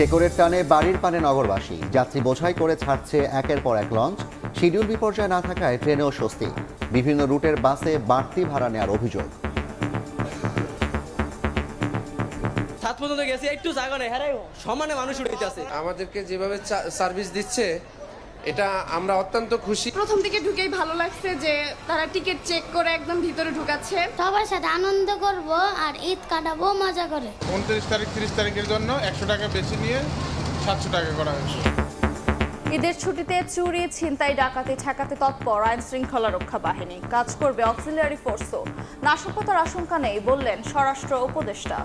শেকড়ের টানে বাড়ির পানে নগরবাসী, যাত্রী বোঝাই করে ছাড়ছে একের পর এক লঞ্চ। শিডিউল বিপর্যয় না থাকায় ট্রেনেও স্বস্তি। বিভিন্ন রুটের বাসে বাড়তি ভাড়া নেওয়ার অভিযোগ। আমাদেরকে যেভাবে সার্ভিস দিচ্ছে এটা আমরা অত্যন্ত খুশি। প্রথম থেকে ঢুকেই ভালো লাগছে যে তারা টিকিট চেক করে একদম ভিতরে ঢুকাচ্ছে। সবার সাথে আনন্দ করব আর ঈদ কাটাবো মজা করে। 29 তারিখ 30 তারিখের জন্য 100 টাকা বেশি নিয়ে 700 টাকা করা হয়েছে। ঈদের ছুটিতে চুরি, ছিনতাই, ডাকাতি ঠেকাতে তৎপর আইন শৃঙ্খলা রক্ষা বাহিনী। কাজ করবে অক্সিলিয়ারি ফোর্সও। নাশকতার আশঙ্কা নেই বললেন স্বরাষ্ট্র উপদেষ্টা।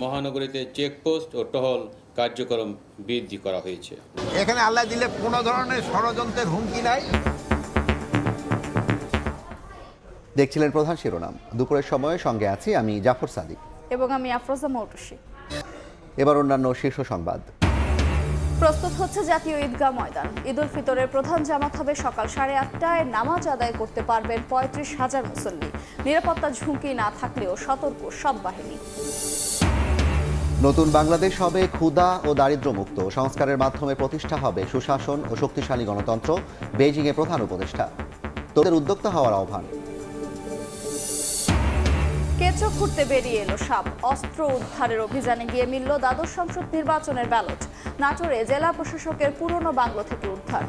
মহানগরীতে চেকপোস্ট ও টহল কার্যক্রম বৃদ্ধি করা হয়েছে। এখানে আল্লাহ দিলে কোনো ধরনের ষড়যন্ত্রের হুমকি নাই। দেখছিলেন প্রধান শিরোনাম। দুপুরের সময়ে সঙ্গে আছি আমি জাফর সাদিক এবং আমি আফরোজা মৌটুসী। এবার অন্যান্য শীর্ষ সংবাদ। প্রস্তুত হচ্ছে জাতীয় ঈদগাহ ময়দান। ঈদ উল ফিতরের প্রধান জামাত হবে সকাল 8:30টায়। নামাজ আদায় করতে পারবেন 35,000 মুসল্লি। নিরাপত্তা ঝুঁকি না থাকলেও সতর্ক সব বাহিনী। নতুন বাংলাদেশ হবে ক্ষুধা ও দারিদ্র্যমুক্ত। সংস্কারের মাধ্যমে প্রতিষ্ঠা হবে সুশাসন ও শক্তিশালী গণতন্ত্র। বেইজিংয়ে প্রধান উপদেষ্টা। তোদের উদ্যোক্তা হওয়ার আহ্বান। কেঁচো খুঁড়তে বেরিয়ে এলো সাপ। অস্ত্র উদ্ধারের অভিযানে গিয়ে মিলল দ্বাদশ সংসদ নির্বাচনের ব্যালট। নাটোরে জেলা প্রশাসকের পুরনো বাংলো থেকে উদ্ধার।